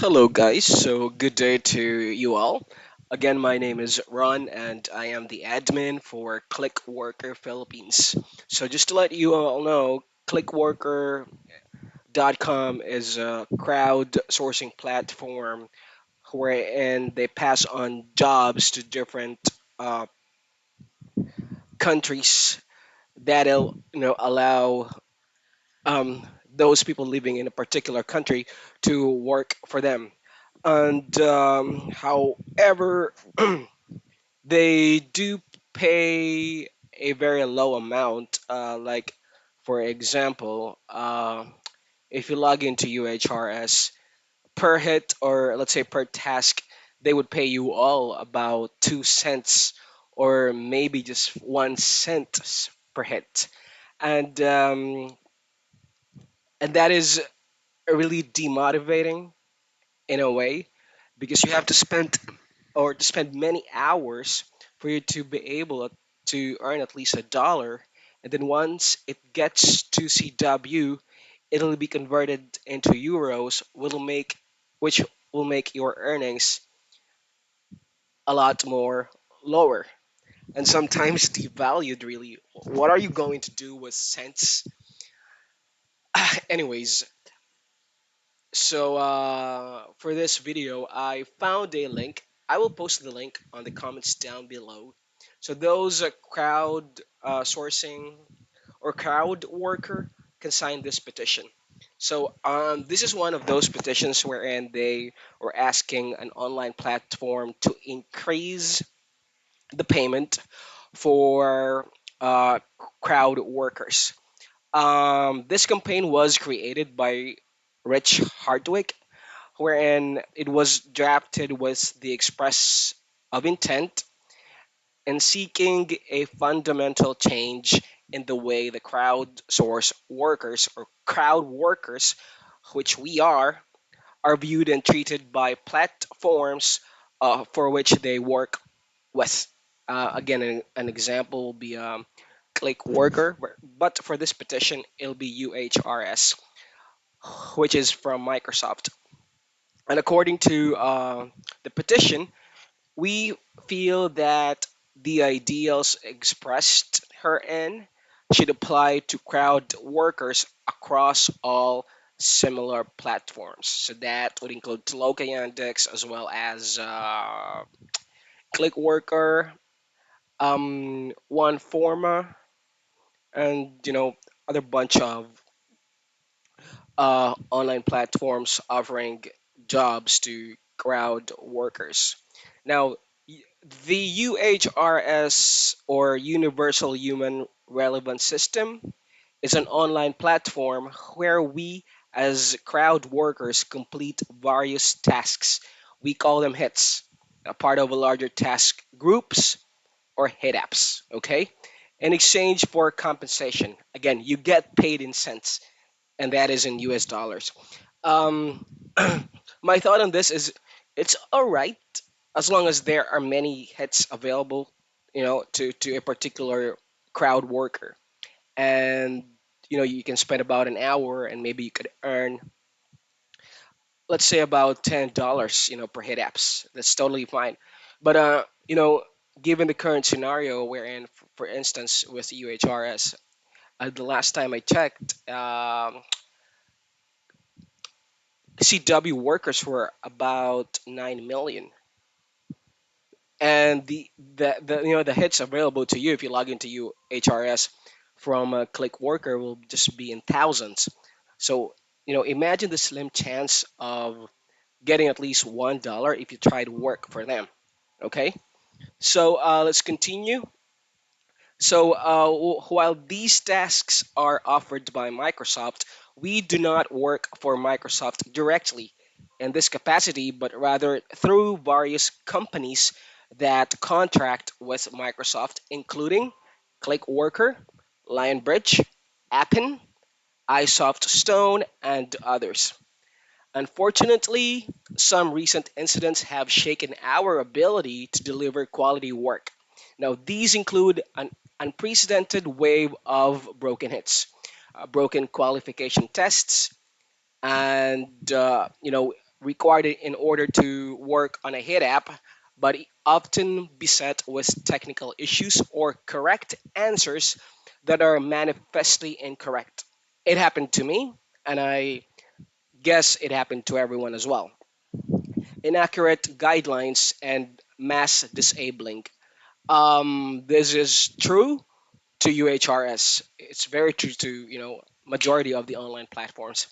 Hello, guys. So, good day to you all. Again, my name is Ron, and I am the admin for Clickworker Philippines. So, just to let you all know, clickworker.com is a crowdsourcing platform wherein they pass on jobs to different uh, countries that'll allow those people living in a particular country to work for them. And however, they do pay a very low amount. Like, for example, if you log into UHRS per hit, or let's say per task, they would pay you all about 2 cents or maybe just 1 cent per hit. And that is really demotivating in a way, because you have to spend many hours for you to be able to earn at least $1. And then once it gets to CW, it'll be converted into euros, which will make your earnings a lot more lower and sometimes devalued. Really, what are you going to do with cents? Anyways, so for this video, I found a link. I will post the link on the comments down below. So those crowd sourcing or crowd worker can sign this petition. So this is one of those petitions wherein they were asking an online platform to increase the payment for crowd workers. This campaign was created by Rich Hardwick, wherein it was drafted with the express of intent and seeking a fundamental change in the way the crowdsource workers or crowd workers, which we are viewed and treated by platforms for which they work with. Again, an example will be Click Worker, but for this petition, it'll be UHRS, which is from Microsoft. And according to the petition, we feel that the ideals expressed herein should apply to crowd workers across all similar platforms. So that would include Tloka Yandex as well as Clickworker, OneForma, and other bunch of online platforms offering jobs to crowd workers. Now, the UHRS or Universal Human Relevance System is an online platform where we, as crowd workers, complete various tasks. We call them hits, a part of a larger task groups or hit apps. Okay, in exchange for compensation. Again, you get paid in cents, and that is in US dollars. Um, my thought on this is it's all right as long as there are many hits available, to a particular crowd worker. And you can spend about an hour and maybe you could earn, let's say, about $10, per hit apps. That's totally fine. But given the current scenario we're in, for instance, with UHRS, the last time I checked, CW workers were about 9 million, and the hits available to you if you log into UHRS from a click worker will just be in thousands. So imagine the slim chance of getting at least $1 if you try to work for them. Okay, so let's continue. So while these tasks are offered by Microsoft, we do not work for Microsoft directly in this capacity, but rather through various companies that contract with Microsoft, including ClickWorker, Lionbridge, Appen, iSoft Stone, and others. Unfortunately, some recent incidents have shaken our ability to deliver quality work. Now, these include an unprecedented wave of broken hits, broken qualification tests, and required in order to work on a hit app, but often beset with technical issues or correct answers that are manifestly incorrect. It happened to me, and I guess it happened to everyone as well. Inaccurate guidelines and mass disabling. This is true to UHRS. It's very true to majority of the online platforms.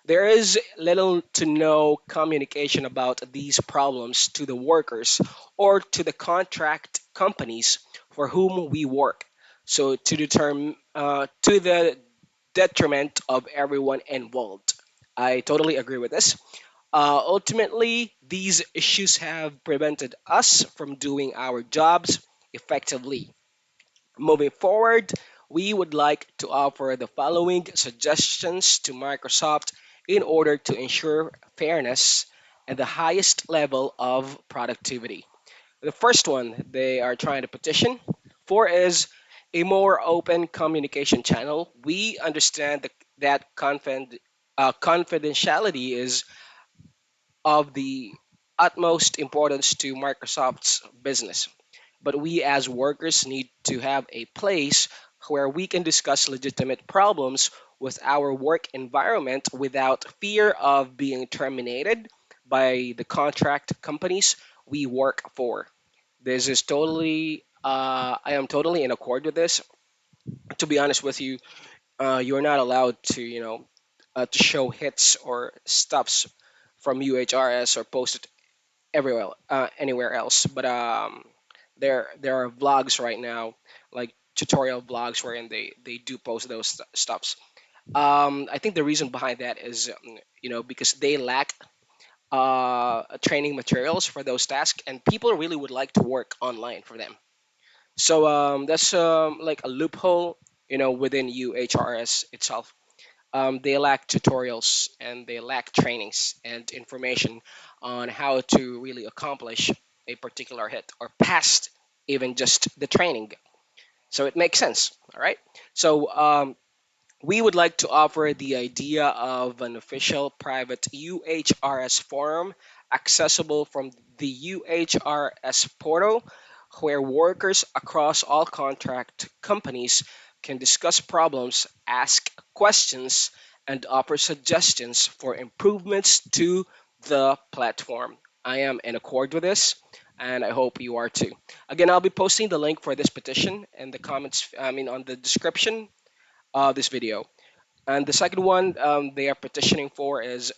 There is little to no communication about these problems to the workers or to the contract companies for whom we work. So to the detriment of everyone involved. I totally agree with this. Ultimately, these issues have prevented us from doing our jobs effectively. Moving forward, we would like to offer the following suggestions to Microsoft in order to ensure fairness and the highest level of productivity. The first one they are trying to petition for is a more open communication channel. We understand that confidentiality is of the utmost importance to Microsoft's business. But we as workers need to have a place where we can discuss legitimate problems with our work environment without fear of being terminated by the contract companies we work for. This is I am totally in accord with this. To be honest with you, you're not allowed to, to show hits or stuffs from UHRS or post it anywhere else. But there are vlogs right now, like tutorial vlogs, wherein they do post those stuffs. I think the reason behind that is, because they lack training materials for those tasks, and people really would like to work online for them. So that's like a loophole, within UHRS itself. They lack tutorials and they lack trainings and information on how to really accomplish a particular hit or past even just the training. So it makes sense. All right. So we would like to offer the idea of an official private UHRS forum accessible from the UHRS portal where workers across all contract companies can discuss problems, ask questions, and offer suggestions for improvements to the platform. I am in accord with this, and I hope you are too. Again, I'll be posting the link for this petition in the comments, on the description of this video. And the second one they are petitioning for is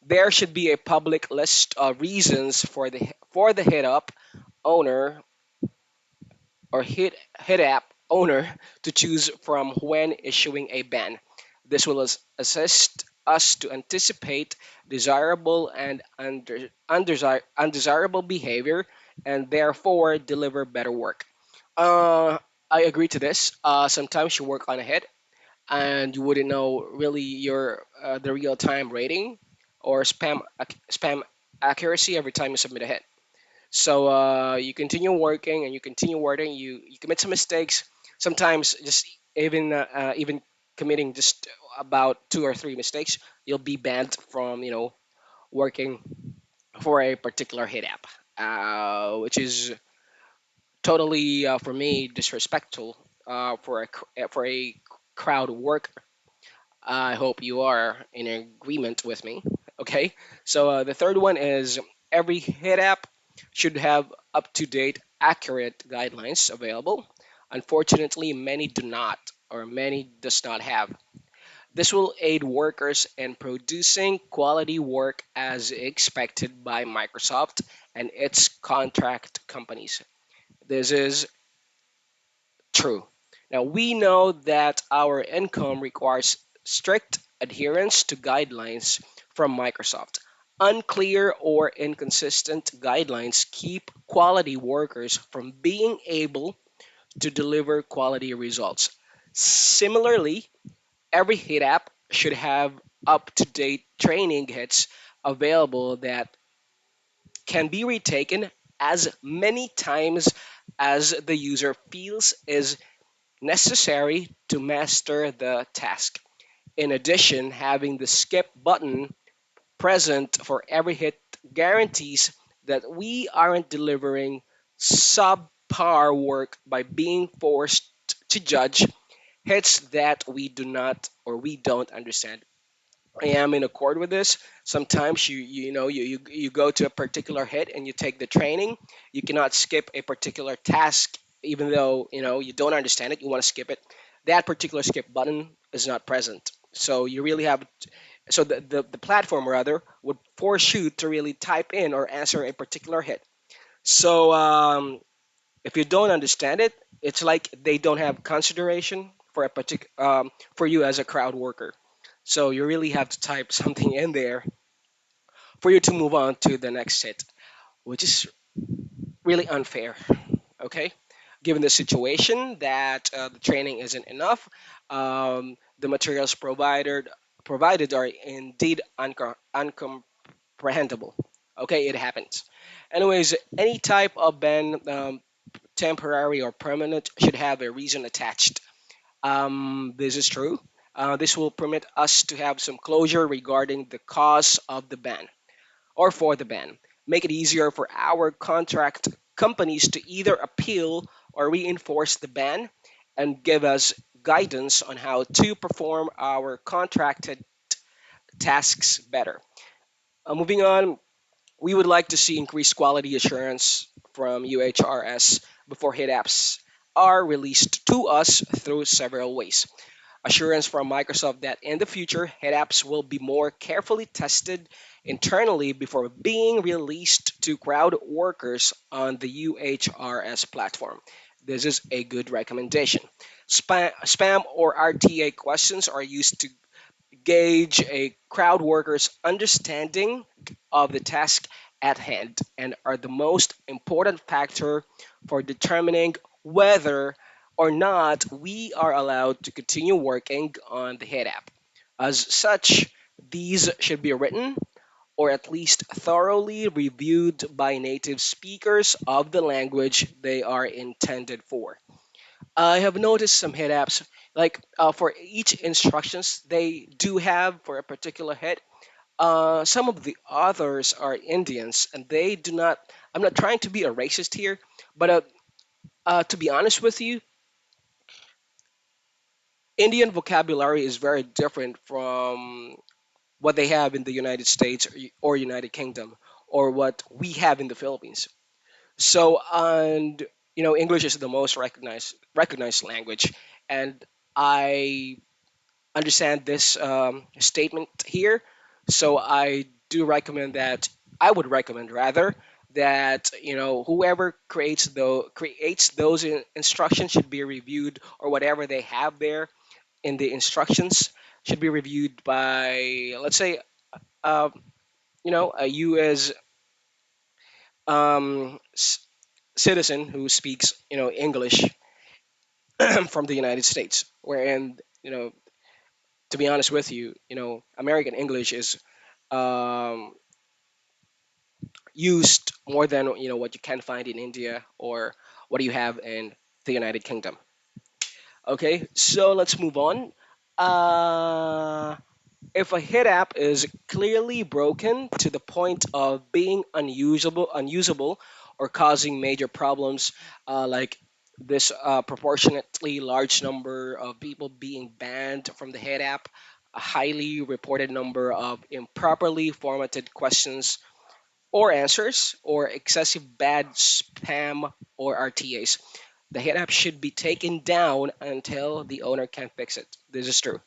there should be a public list of reasons for the hit up owner or hit app owner to choose from when issuing a ban. This will assist us to anticipate desirable and undesirable behavior and therefore deliver better work. Uh, I agree to this. Sometimes you work on a hit and you wouldn't know really your the real time rating or spam accuracy every time you submit a hit. So you continue working and you continue working. You commit some mistakes. Sometimes just even committing just about two or three mistakes, you'll be banned from working for a particular hit app, which is totally for me disrespectful for a crowd worker. I hope you are in agreement with me. Okay. So the third one is every hit app should have up to date, accurate guidelines available. Unfortunately, many do not, or many does not have. This will aid workers in producing quality work as expected by Microsoft and its contract companies. This is true. Now, we know that our income requires strict adherence to guidelines from Microsoft. Unclear or inconsistent guidelines keep quality workers from being able to deliver quality results. Similarly, every hit app should have up to date training hits available that can be retaken as many times as the user feels is necessary to master the task. In addition, having the skip button present for every hit guarantees that we aren't delivering subpar work by being forced to judge hits that we do not or we don't understand. I am in accord with this. Sometimes you go to a particular hit and you take the training. You cannot skip a particular task, even though you don't understand it. You want to skip it. That particular skip button is not present. So you really have so the platform rather would force you to really type in or answer a particular hit. So if you don't understand it, it's like they don't have consideration for a particular for you as a crowd worker. So you really have to type something in there for you to move on to the next hit, which is really unfair. Okay, given the situation that the training isn't enough, the materials provided are indeed uncomprehendable. Okay, it happens. Anyways, any type of ban, temporary or permanent, should have a reason attached. This is true. This will permit us to have some closure regarding the cause of the ban or for the ban, make it easier for our contract companies to either appeal or reinforce the ban, and give us guidance on how to perform our contracted tasks better. Moving on, we would like to see increased quality assurance from UHRS before hit apps are released to us through several ways. Assurance from Microsoft that in the future, hit apps will be more carefully tested internally before being released to crowd workers on the UHRS platform. This is a good recommendation. Spam or RTA questions are used to gauge a crowd worker's understanding of the task at hand and are the most important factor for determining whether or not we are allowed to continue working on the head app. As such, these should be written or at least thoroughly reviewed by native speakers of the language they are intended for. I have noticed some hit apps, like for each instructions they do have for a particular hit. Some of the authors are Indians, and they do not. I'm not trying to be a racist here, but to be honest with you, Indian vocabulary is very different from what they have in the United States or United Kingdom, or what we have in the Philippines. So, and English is the most recognized language, and I understand this statement here. So I do recommend that I would recommend rather that whoever creates those instructions should be reviewed, or whatever they have there in the instructions should be reviewed by, let's say, uh, a U.S. Citizen who speaks English from the United States, wherein to be honest with you, American English is um, used more than what you can find in India or what you have in the United Kingdom. Okay, so let's move on. Uh, if a hit app is clearly broken to the point of being unusable or causing major problems, like this proportionately large number of people being banned from the hit app, a highly reported number of improperly formatted questions or answers, or excessive bad spam or RTAs, the hit app should be taken down until the owner can fix it. This is true.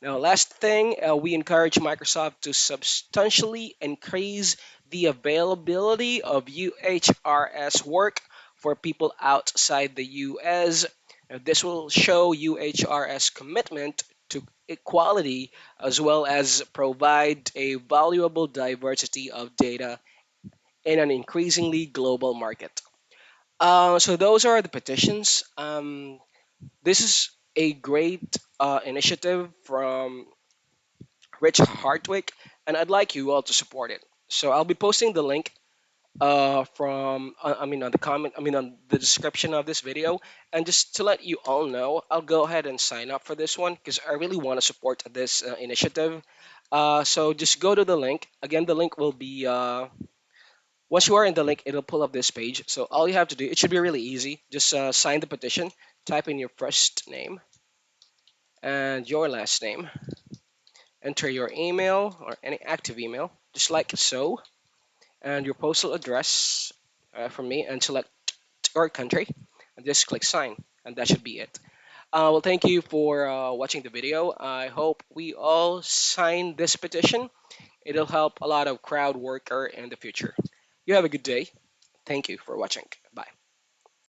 Now, last thing, we encourage Microsoft to substantially increase the availability of UHRS work for people outside the US. Now, this will show UHRS commitment to equality, as well as provide a valuable diversity of data in an increasingly global market. So those are the petitions. This is a great initiative from Rich Hartwick, and I'd like you all to support it. So I'll be posting the link from I mean on the comment, I mean on the description of this video. And just to let you all know, I'll go ahead and sign up for this one because I really want to support this initiative. So just go to the link. Again, the link will be once you are in the link, it'll pull up this page. So all you have to do, it should be really easy. Just sign the petition, type in your first name and your last name, enter your email or any active email, just like so, and your postal address from me, and select your country, and just click sign, and that should be it. Well, thank you for watching the video. I hope we all sign this petition. It'll help a lot of crowd worker in the future. You have a good day. Thank you for watching. Bye.